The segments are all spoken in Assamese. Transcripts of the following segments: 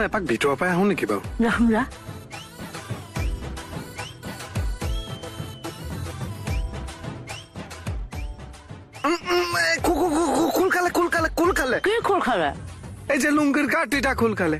এপাক ভিতৰৰ পৰা আহো নেকি বাৰু? ৰাহুৰা খোল খালে কি খোল খালে? এই যে লুঙ্গির গাঁটিটা খোল খালে।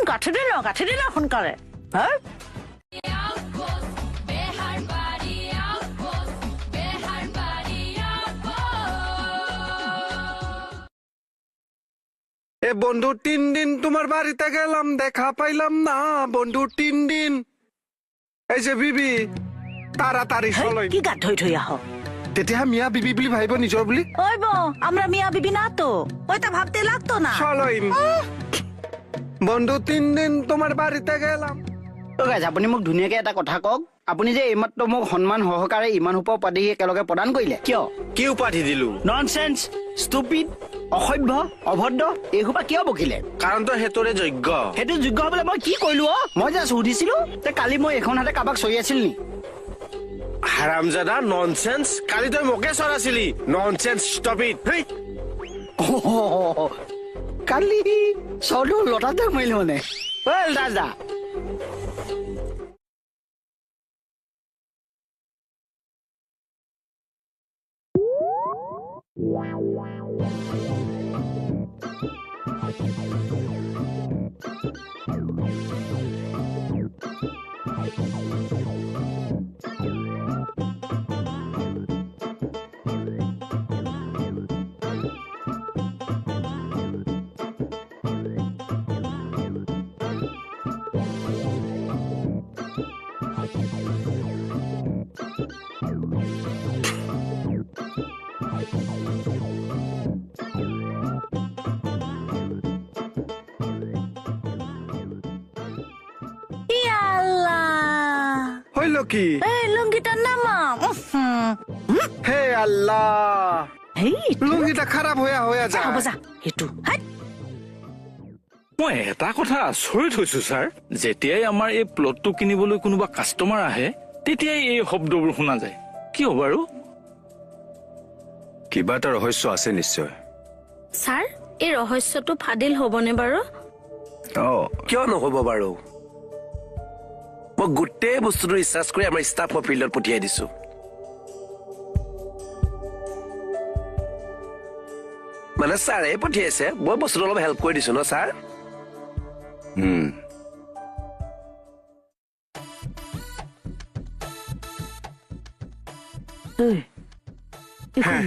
গাঁঠি দিল সোনকালে। হা এ বন্ধু 3 দিন তোমার বাড়িতে গেলাম, দেখা পাইলাম না বন্ধু 3 দিন। এই যে বিবি তাড়াতাড়ি চলই। কি গাত ধই ধই আহ তেতিয়া মিয়া বিবি বুলি ভাইব নিজৰ বুলি। ওই বো আমরা মিয়া বিবি না তো, ওইটা ভাবতে লাগতো না। চলইম বন্ধু 3 দিন তোমার বাড়িতে গেলাম। গাইজ আপুনি মোক ধুনীয়াকে এটা কথা কওক, আপুনি যে এইমাত্ৰ মোক সন্মান সহকাৰে ইমান সোপা উপাধি একেলগে প্ৰদান কৰিলে কিয়? কি উপাধি দিলো? ননচেন্স, ষ্টুপিড, অসভ্য, অভদ্ৰ এইসোপা কিয় বকিলে? কাৰণ তই সেইটোৰে যোগ্য। সেইটো যোগ্য হবলৈ মই কি কৰিলো? মই জাষ্ট সুধিছিলো যে কালি মই এখন হাতে কাৰোবাক চৰি আছিল নি? হাৰামজাদা, ননচেন্স। কালি তই মোকে চৰাইছিলি। Nonsense, stop it. কালি চৰটো লতাতে মাৰিলো মানে। দাদা হইল কি? এই লুঙ্গিটার নামা। হে আল্লাহ, হেই লুঙ্গিটা খারাপ হয়ে যায়। হ'ব যা সেইটো। মই এটা কথা আচৰিত হৈছো ছাৰ, যেতিয়াই আমাৰ এই প্লটটো কিনিবলৈ কোনোবা কাষ্টমাৰ আহে তেতিয়াই এই শব্দবোৰ শুনা যায়। কিয় বাৰু? কিবা এটা ৰহস্য আছে নিশ্চয়। ছাৰ, এই ৰহস্যটো ফাদিল হ'বনে বাৰু? কিয় নহব বাৰু? মই গোটেই বস্তুটো ৰিচাৰ্চ কৰি আমাৰ ষ্টাফ মই ফিল্ডত পঠিয়াই দিছো। মানে ছাৰে পঠিয়াইছে, মই বস্তুটো অলপ হেল্প কৰি দিছো ন ছাৰ।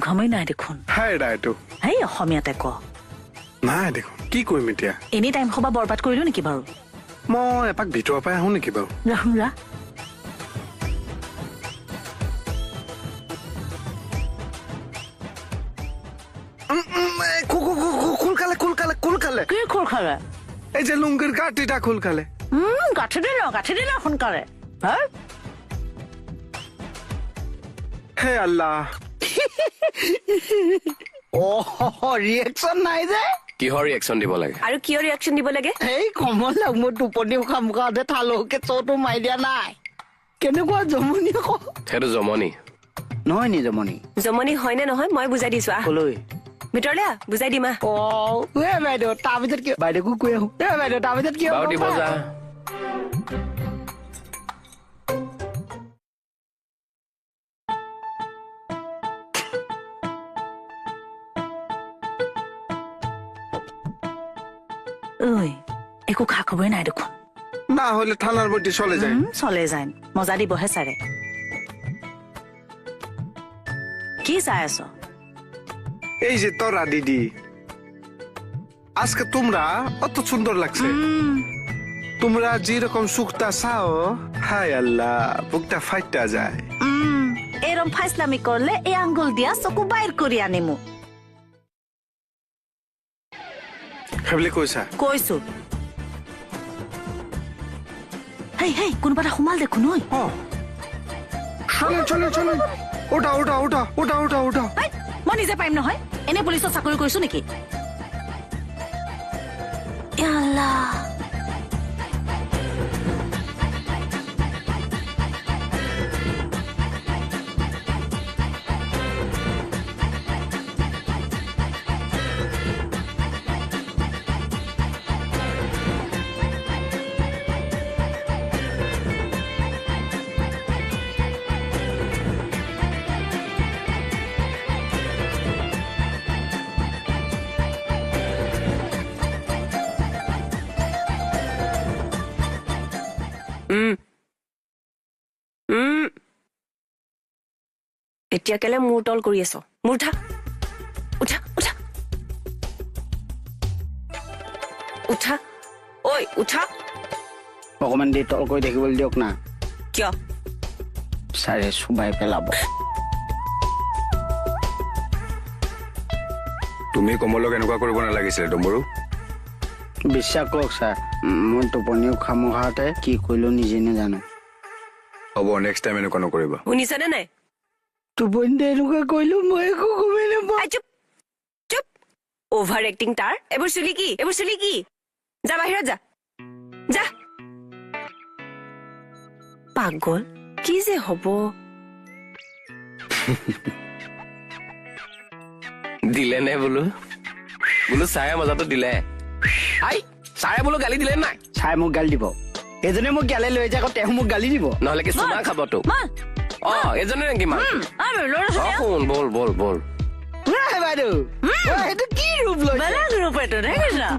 ঘামেই নাই দেখোন। হাই ৰাইটো হেই অসমীয়াতে ক। নাই দেখোন, কি কৰিম এতিয়া? এনি টাইম সবা বৰবাদ কৰিলো নেকি বাৰু? মই এপাক ভিতৰৰ পৰা আহো নেকি বাৰু? ৰাহুৰা খোল খালে কি খোল খালে? এই যে লুঙ্গিৰ গাঁটিটা খোল খালে। গাঁঠি দিল সোনকালে। হা হে আল্লাহ, ৰিয়েকশ্যন নাই যে। কিহৰ ৰিয়েকশ্যন দিব লাগে? আৰু কিয় ৰিয়েকশ্যন দিব লাগে? এই কমল লাগ মোৰ টোপনি খামুকাতে থালকে চৌটো মাৰি দিয়া নাই। কেনেকুৱা জমনি আকৌ। সেইটো জমনি নহয় নি জমনি? জমনি হয় নে নহয় মই বুজাই দিছো। আহ কলৈ? ভিতৰলে আহ, বুজাই দিম আহ। বাইদেউ তাৰ ভিতৰত কিয়? বাইদেউকো কৈ আহো। বাইদেউ তাৰ ভিতৰত কিয়? বাৰু দিব যা। ওই একো খা খবৰে নাই দেখোন। না হলে থানাৰ মধ্যে চলে যায়। চলে যায়, মজা দিবহে ছাৰে। কি চাই আছ? এই যে তোরা দিদি, আজকে তোমরা অত সুন্দর লাগছে। তোমরা যেরকম সুখটা চাও, হায় আল্লাহ, বুকটা ফাইটা যায়। এরম ফাইসলামি করলে এই আঙ্গুল দিয়া চকু বাইর করি আনিমু। সেইবুলি কৈছা? কৈছো। হেই হেই কোনোবা এটা সোমাল দেখোন। ঐ চলে ওটা। মই নিজে পাৰিম নহয়, এনে পুলিচত চাকৰি কৰিছো নেকি? আল্লাহ, এতিয়া কেলে মূৰ তল কৰি আছ মূৰ উঠা উঠা উঠা উঠা ঐ উঠা অকমান দেৰি তল কৰি থাকিবলৈ দিয়ক না কিয় ছাৰে চুবাই পেলাব তুমি কমলক এনেকুৱা কৰিব নালাগিছিলে ডম্বৰু বিশ্বাস কৰক ছাৰ মই টোপনিও খামোখাতে কি কৰিলো নিজে নাজানো হ'ব নেক্সট টাইম এনেকুৱা নকৰিবা শুনিছানে নাই টোপনিতে এনেকুৱা কৰিলো মই একো গমেই নাপাওঁ আই, চুপ চুপ অভাৰ এক্টিং তাৰ এইবোৰ চুলি কি যা বাহিৰত যা যা পাগল কি যে হব দিলে নে বোলো ছাৰে মজাটো দিলে আই ছাৰে বোলো গালি দিলে নাই ছাৰে মোক গালি দিব এজনে মোক গালে লৈ যায় আকৌ তেওঁ মোক গালি দিব নহলে কি চুমা খাবতো অ এজনে নেকি মা শুন বল বল বল বাইদেউ এইটো কি ৰূপ লৈ গ্ৰুপ এইটো দেখিছা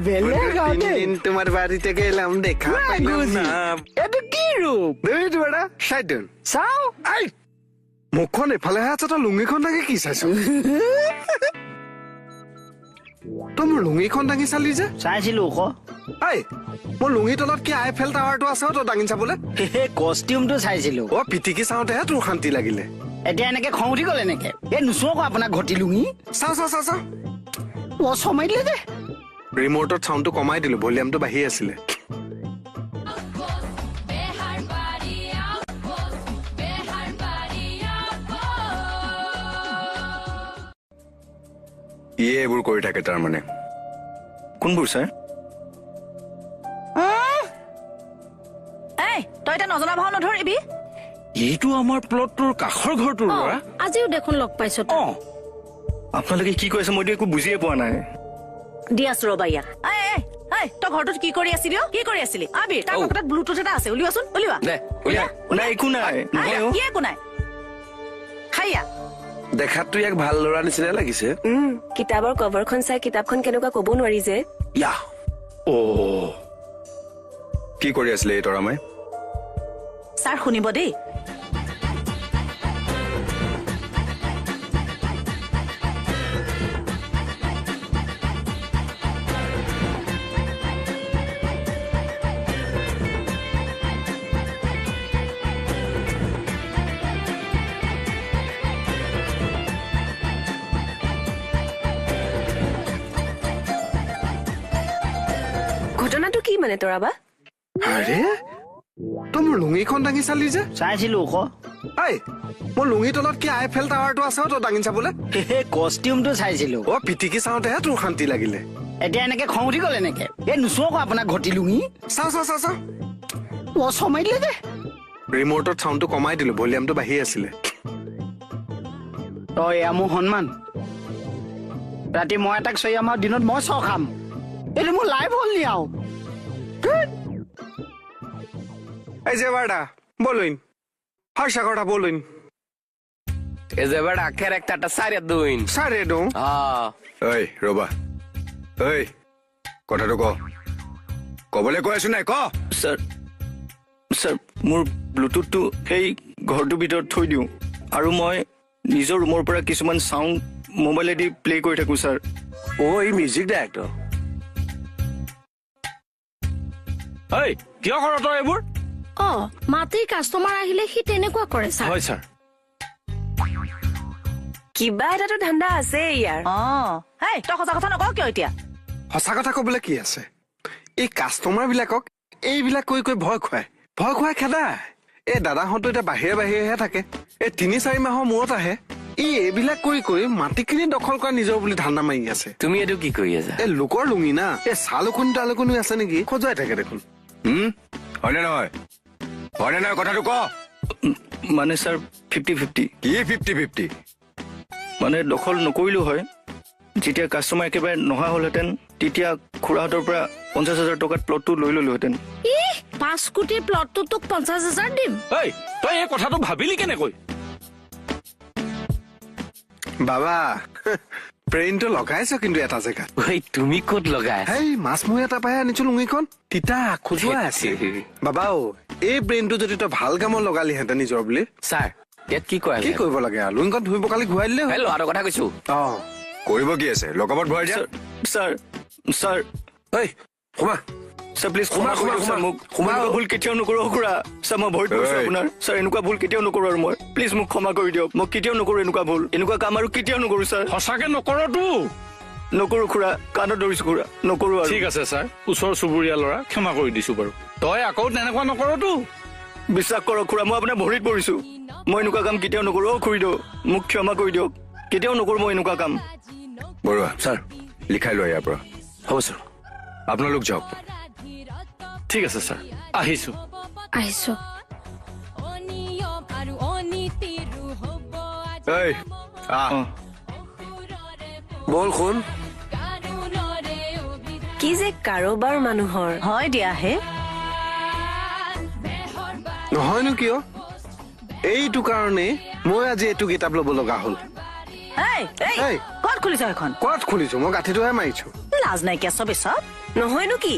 বেলেগ তিনদিন তোমাৰ বাড়িতে গেলাম দেখা পাইলাম না এইটো কি ৰূপ এইটো এটা সাইডন চাও আই মুখখন এফালেহে আছে তই লুঙিখন দাঙি কি চাইছ তই মোৰ লুঙিখন দাঙি চালি যে চাইছিলো আকৌ আই মোৰ লুঙি তলত কি আইফেল টাৱাৰটো আছে তই দাঙি চাবলে কষ্টিউমটো চাইছিলো অ পিটিকি চাওঁতেহে তোৰ শান্তি লাগিলে এতিয়া এনেকে খং উঠি গল এনেকে এই নুচো আকৌ আপোনাক ঘটি লুঙি চাওঁ চাওঁ চাওঁ চাওঁ অ চমাই দিলে যে ৰিমটত চাউণ্ডটো কমাই দিলো ভলিউমটো বাঢ়ি আছিলে ইয়ে এইবোৰ কৰি থাকে তাৰমানে কোনবোৰ ছাৰ এই তই এতিয়া নজনা ভাও নধৰিবি এইটো আমাৰ প্লটটোৰ কাষৰ ঘৰটোৰ ল'ৰা আজিও দেখোন লগ পাইছো অ আপোনালোকে কি কৈছে মইতো একো বুজিয়ে পোৱা নাই দি আছো ৰবা ইয়াক তই ঘৰটোত কি কৰি আছিলি আবিৰ তাৰ পকেটত ব্লুটুথ এটা আছে উলিওৱাচোন উলিওৱা দে উলিয়া নাই একো নাই নহয় অ। কি একো নাই খাইয়া দেখাততো ইয়াক ভাল ল'ৰা নিচিনা লাগিছে কিতাপৰ কভাৰখন চাই কিতাপখন কেনেকুৱা কব নোৱাৰি যে ইয়া অ কি কৰি আছিলে এই তৰামাই ছাৰ শুনিব দেই ঘটনাটো কি মানে তৰাবা আৰে তই মোৰ লুঙিখন দাঙি চালি যে চাইছিলো আকৌ আই মোৰ লুঙি তলত কি আইফেল টাৱাৰটো আছে তই দাঙি চাবলে কষ্টিউমটো চাইছিলো অ পিটিকি চাওঁতেহে তোৰ শান্তি লাগিলে এতিয়া এনেকে খং উঠি গল এনেকে এই নুচো আকৌ আপোনাক ঘটি লুঙি চাওঁ চাওঁ চাওঁ চাওঁ অ চমাই দিলে যে ৰিমটত চাউণ্ডটো কমাই দিলো ভলিউমটো বাঢ়ি আছিলে তই এয়া মোৰ সন্মান ৰাতি মই এটাক চৈ আমাৰ দিনত মই চ খাম এইটো মোৰ লাইভ হ'ল নি আৰু এই যে বাৰটা বলুন হৰ্ষা কটা বলুন এই যে এবাৰ আখেৰ একটা সাৰে দুইন সাৰে দো অ ঐ ৰবা ঐ কথাটো কবলৈ কৈ আছো নাই ক ছাৰ ছাৰ মোৰ ব্লুটুথটো সেই ঘৰটোৰ ভিতৰত থৈ দিওঁ আৰু মই নিজৰ ৰুমৰ পৰা কিছুমান চাউণ্ড মোবাইলেদি প্লে কৰি থাকো ছাৰ ও এই মিউজিক ডাইৰেক্টৰ ঐ কিয় কৰ তই এইবোৰ অ মাটিৰ কাষ্টমাৰ আহিলে সি তেনেকুৱা কৰে ছাৰ হয় ছাৰ কিবা এটাতো ধান্দা আছে ইয়াৰ তই সঁচা কথা নকওঁ কিয় এতিয়া সঁচা কথা কবলৈ কি আছে এই কাষ্টমাৰ বিলাকক এইবিলাক কৈ কৈ ভয় খুৱাই খেদাই এই দাদাহঁতো এতিয়া বাহিৰে বাহিৰেহে থাকে এই 3-4 মাহৰ মূৰত আহে এইবিলাক কৰি কৰি মাটিখিনি দখল কৰা নিজৰ বুলি ধান্দা মাৰি আছে তুমি এইটো কি কৰি আছা এই লোকৰ লুঙি না এই চালুকুনি তালুকুনি আছে নেকি খজুৱাই থাকে দেখোন হয়নে নহয় কথাটো ক মানে ছাৰ 50-50 কি 50-50 মানে দখল নকৰিলো হয় যেতিয়া কাষ্টমাৰ একেবাৰে নহা হ'লহেঁতেন তেতিয়া খুৰাহঁতৰ পৰা 50,000 টকাত প্লটটো লৈ ললোহেঁতেন 5 কোটিৰ প্লটটো তোক 50,000 দিম ঐ তই এই কথাটো ভাবিলি কেনেকৈ বাবা ব্ৰেইনটো লগাইছ কিন্তু এটা জেগাত ঐ তুমি ক'ত লগাই হেই মাছমৰীয়া এটা পাই আনিছো লুঙিখন তিতা খোজুৱাই আছে বাবা অ এই ব্ৰেইনটো যদি তই ভাল কামত লগালিহেঁতেন নিজৰ বুলি ছাৰ ইয়াত কি কয় কি কৰিব লাগে আৰু লুঙিখন ধুই পকালি ঘূৰাই দিলে হ'ল। ল'ৰাটোৰ কথা কৈছো অ কৰিব কি আছে লকআপত ভৰাই দিয়া ছাৰ ছাৰ ঐ সোমা ছাৰ প্লিজ ক্ষমা সোমা, কৰিব ছাৰ সোমা, মোক সোমা। এনেকুৱা ভুল কেতিয়াও নকৰোঁ খুৰা ছাৰ মই ভৰিত পৰিছোঁ ঐ। আপোনাৰ ছাৰ এনেকুৱা ভুল কেতিয়াও নকৰোঁ আৰু মই প্লিজ মোক ক্ষমা কৰি দিয়ক মই কেতিয়াও নকৰোঁ এনেকুৱা ভুল এনেকুৱা কাম আৰু কেতিয়াও নকৰোঁ ছাৰ সঁচাকে নকৰতো নকৰোঁ খুৰা কাণত ধৰিছোঁ খুৰা নকৰোঁ আৰু ঠিক আছে ছাৰ ওচৰ চুবুৰীয়া ল'ৰা ক্ষমা কৰি দিছো বাৰু তই আকৌ তেনেকুৱা নকৰতো বিশ্বাস কৰক খুৰা মই আপোনাৰ ভৰিত পৰিছোঁ মই এনেকুৱা কাম কেতিয়াও নকৰোঁ অ' খুৰীদেউ মোক ক্ষমা কৰি দিয়ক কেতিয়াও নকৰোঁ মই এনেকুৱা কাম বৰুৱা ছাৰ লিখাই লোৱা ইয়াৰ পৰা হ'ব ছাৰ আপোনালোক যাওক ঠিক আছে ছাৰ আহিছো আহিছো এই আহ বল শুন কি যে কাৰোবাৰ মানুহৰ হয় দিয়া হে নহয়নো কিয় এইটো কাৰণে মই আজি এইটো কিতাপ ল'ব লগা হ'ল এই এই এই। ক'ত খুলিছ এখন ক'ত খুলিছো মই গাঁঠিটোহে মাৰিছো লাজ নাইকিয়া চব চব নহয়নো কি